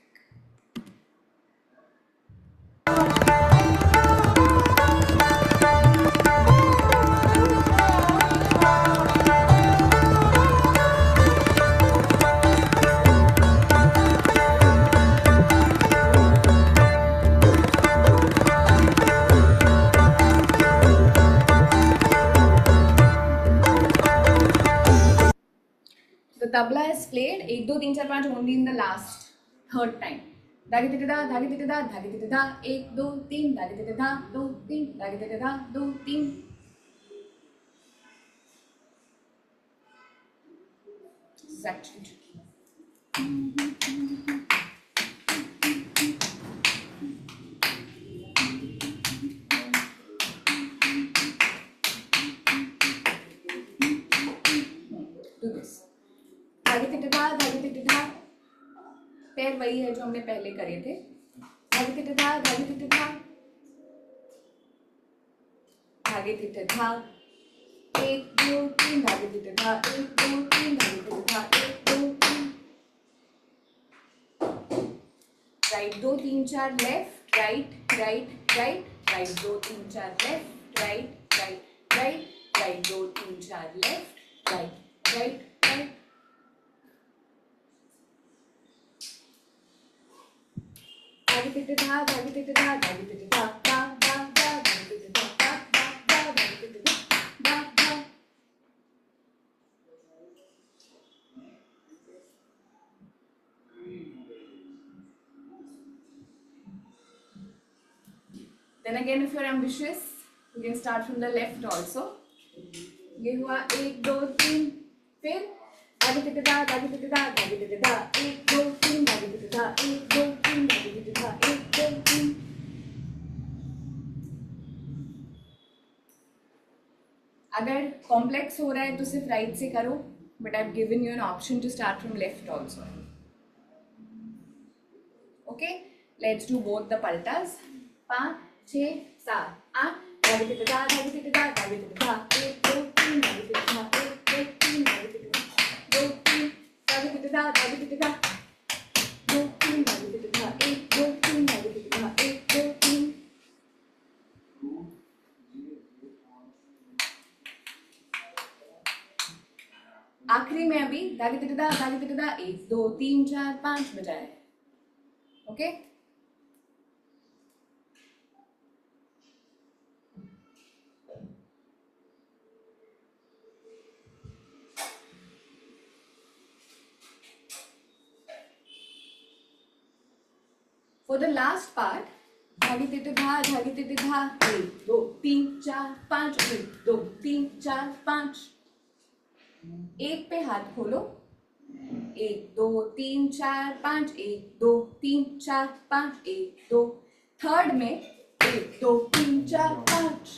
The tabla has played 1 2 3 4 5 only in the last third time. धागे तिटे धा धागे तिटे धा धागे तिटे धा 1 2 3 धागे तिटे धा 2 3 धागे तिटे धा 2 3. This is actually tricky. Do this. धागे तिटे धा पैर वही है जो हमने पहले करे थे. धागे तिटे धा धागे तिटे धा धागे तिटे धा एक दो तीन धागे तिटे धा, एक दो तीन धागे तिटे धा, एक दो तीन, राइट दो तीन चार, left right right right, right दो तीन चार, left right right right, right दो तीन चार, लेफ्ट राइट राइट राइट, धागे तिटे धा, धागे तिटे धा, धागे तिटे धा, धा धा धा, धागे तिटे धा, धा धा धा, धागे तिटे धा, धा धा. Then again, if you're ambitious, you can start from the left also. ये हुआ एक दो तीन, फिर धागे तिटे धा, धागे तिटे धा, धागे तिटे धा, एक दो तीन, धागे तिटे धा, एक दो तीन, धागे तिटे धा, एक दो तीन. अगर कॉम्प्लेक्स हो रहा है तो सिर्फ राइट से करो, but I have given you an option to start from left also. Okay, let's do both the पल्टास. 5 6 7 8, धागे तिटे धा, धागे तिटे धा, धागे तिटे धा, एक दो तीन, धागे तिटे धा, एक दो तीन, धागे तिटे धा, दो तीन, धागे तिटे धा, धागे तिटे धा, दो तीन, धागे तिटे धा, एक दो तीन, धागे तिटे धा, एक दो तीन. आखिरी में अभी धागे तिटे धा, धागे तिटे धा, 1 2 3 4 5 बजाए. Okay, for the last part, धागे तिटे धा, धागे तिटे धा, 1 2 3 4 5, 1 2 3 4 5. एक पे हाथ खोलो, 1 2 3 4 5, 1 2 3 4 5, 1 2. थर्ड में 1 2 3 4 5.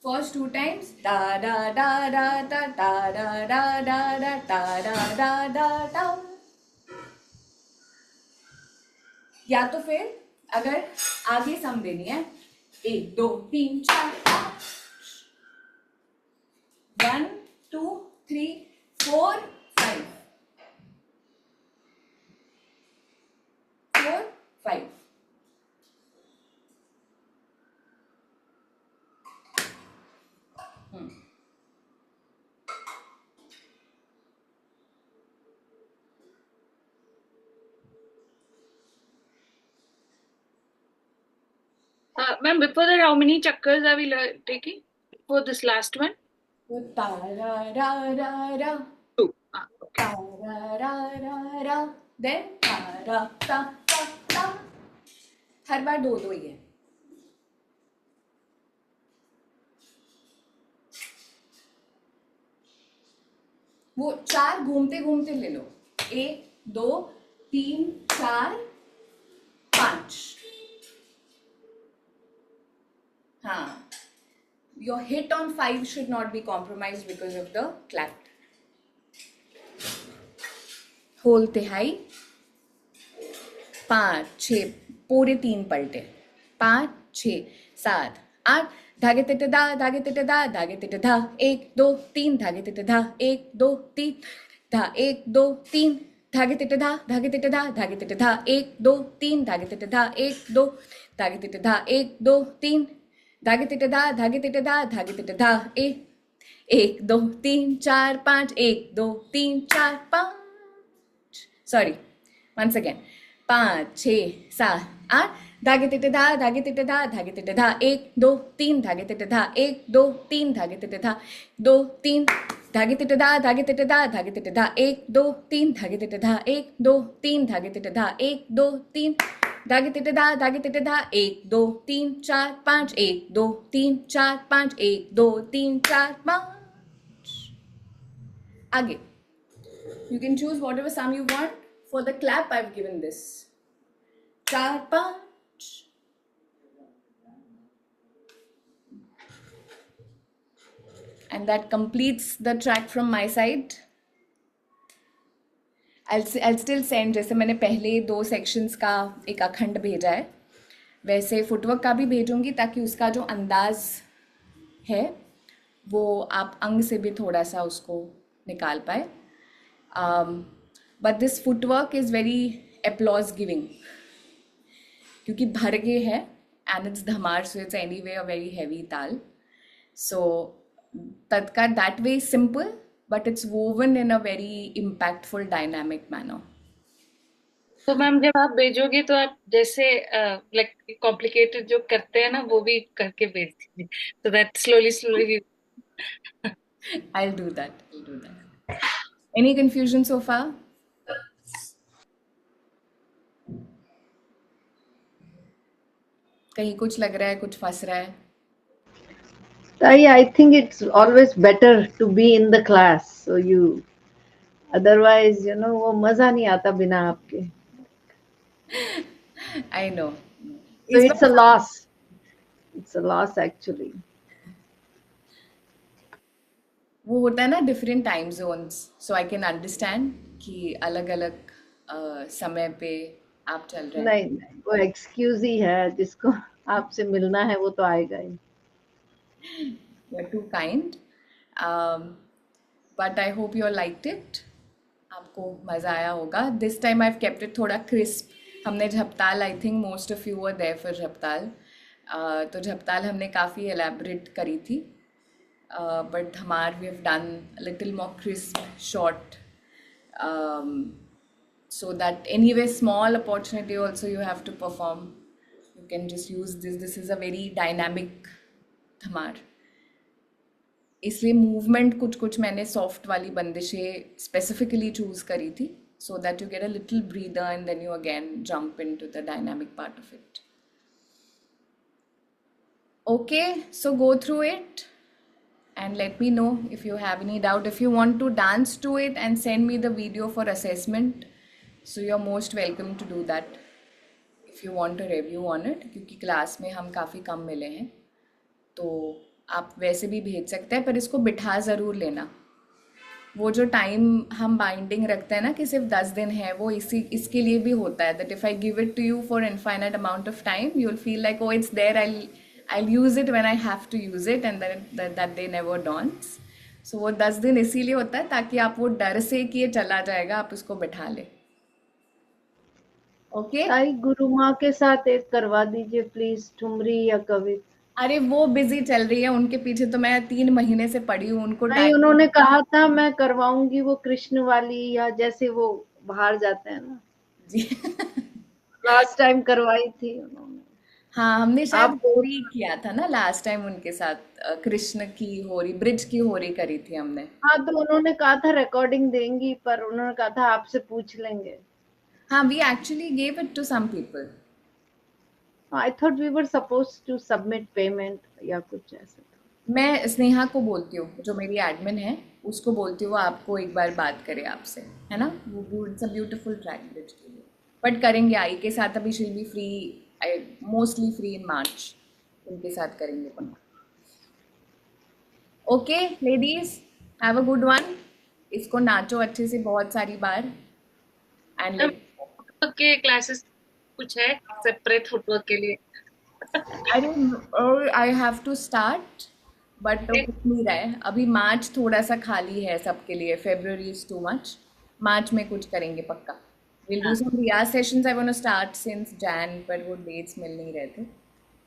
First two times da da da da da da da da da da da da da da da. या तो फिर अगर आगे सम देनी है, 1 2 3 4 5, 1 2 3 4 5, 4 5. Ma'am, before that, how many chakkars are we taking for this last one? Ta ra ra ra ra. 2. Ta ra ra ra ra. Then ta ra ta ta ta. हर बार दो दो ही है. वो चार घूमते घूमते ले लो. 1 2 3 4 5. हाँ, your hit on 5 should not be compromised because of the clap. Whole तिहाई, 5 6 पूरे 3 पलटे, 5 6 7 8, धागे तिटे धा, धागे तिटे धा, धागे तिटे धा, 1 2 3, धागे तिटे धा, 1 2 3 धा, 1 2 3, धागे तिटे धा, धागे तिटे धा, धागे तिटे धा, 1 2 3, धागे तिटे धा, 1 2, धागे तिटे धा, 1 2 3, धागे तिटे धा, धागे तिटे धा, धागे तिटे धा, 1 2 3 4 5, 1 2 3 4 5. सॉरी, once again, 5 6 7 8, धागे तिटे धा, धागे तिटे धा, धागे तिटे धा, 1 2 3, धागे तिटे धा, 1 2 3, धागे तिटे धा, 2 3, धागे तिटे धा, धागे तिटे धा, धागे तिटे धा, 1 2 3, धागे तिटे धा, 1 2 3, धागे तिटे धा, 1 2 3, धागे तिटे धा, धागे तिटे धा, 1 2 3 4 5, 1 2 3 4 5, 1 2 3 4 5. आगे, you can choose whatever sum you want. For the clap, I've given this 4 5. And that completes the track from my side. I'll still send, जैसे मैंने पहले 2 sections का एक अखंड भेजा है, वैसे फुटवर्क का भी भेजूंगी ताकि उसका जो अंदाज है वो आप अंग से भी थोड़ा सा उसको निकाल पाए. But this footwork is very applause giving क्योंकि भर के है and it's dhamar, so it's any way a very heavy ताल. So Tatka that way is simple, but it's woven in a very impactful, dynamic manner. तो ma'am जब आप भेजोगे तो आप जैसे लाइक कॉम्प्लिकेटेड जो करते हैं ना वो भी करके भेज दीजिए, so that slowly I'll do that. I'll do that. Any confusion so far? कहीं कुछ लग रहा है, कुछ फंस रहा है? I think it's always better to be in the class. So you, otherwise, वो मजा नहीं आता बिना आपके. I know. So it's a loss. It's a loss actually. वो होता है ना different time zones, so I can understand कि अलग अलग समय पे आप चल रहे हैं. नहीं, वो एक्सक्यूज ही है, जिसको आपसे मिलना है वो तो आएगा ही. You're too kind. But I hope you all liked it. आपको मज़ा आया होगा. This time I've kept it थोड़ा crisp. हमने झपताल, I think most of you were there for झपताल. तो झपताल हमने काफ़ी elaborate करी थी. But dhamar we have done a little more crisp, short. So that anyway small opportunity also you have to perform. You can just use this. This is a very dynamic dhamar. इसलिए movement कुछ कुछ मैंने soft वाली बंदिशें specifically choose करी थी so that you get a little breather and then you again jump into the dynamic part of it. Okay, so go through it and let me know if you have any doubt. If you want to dance to it and send me the video for assessment, so you're most welcome to do that if you want a review on it, क्योंकि class में हम काफ़ी कम मिले हैं तो आप वैसे भी भेज सकते हैं, पर इसको बिठा ज़रूर लेना. वो जो टाइम हम बाइंडिंग रखते हैं ना कि सिर्फ 10 दिन है, वो इसके लिए भी होता है that if I give it to you for infinite amount of time you will feel like oh it's there, I'll use it when I have to use it and then that day never dawns. So वो 10 दिन इसीलिए होता है ताकि आप वो डर से कि ये चला जाएगा आप उसको बिठा ले. ओके, आई गुरु माँ के साथ एक करवा दीजिए प्लीज, ठुमरी या कवित. अरे वो बिजी चल रही है, उनके पीछे तो मैं 3 महीने से पड़ी हूँ. उनको नहीं, उन्होंने कहा था मैं करवाऊंगी वो कृष्ण वाली, या जैसे वो बाहर जाते हैं ना. जी लास्ट टाइम करवाई थी उन्होंने. हाँ, हमने शायद होरी किया था ना लास्ट टाइम उनके साथ. कृष्ण की होरी, ब्रिज की होरी करी थी हमने. हाँ, तो उन्होंने कहा था रिकॉर्डिंग देंगी, पर उन्होंने कहा था आपसे पूछ लेंगे. हाँ, we actually gave it to some people. I thought we were supposed to submit payment या कुछ ऐसा. मैं स्नेहा को बोलती हूँ जो मेरी एडमिन है, उसको बोलती हूँ वो आपको एक बार बात करे आपसे, है ना. वो it's a beautiful track bridge के लिए. बट करेंगे आई के साथ. अभी she'll be free, mostly free in March. उनके साथ करेंगे पक्का. Okay ladies, have a good one. इसको नाचो अच्छे से बहुत सारी बार. एंड के क्लासेस कुछ है सेपरेट फुटवर्क के लिए? I have to start but कुछ नहीं रहा है अभी. मार्च थोड़ा सा खाली है सबके लिए. February is too much. March में कुछ करेंगे पक्का. We'll do some Riyaz sessions. I want to start since Jan, but वो dates मिल नहीं रहे थे.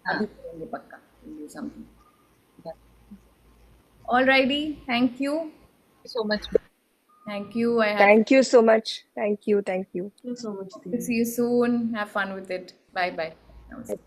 अभी करेंगे पक्का. We'll do something. Alrighty, thank you. So much. Thank you. Thank you so much. Thank you. See you soon. Have fun with it. Bye bye. Namaste.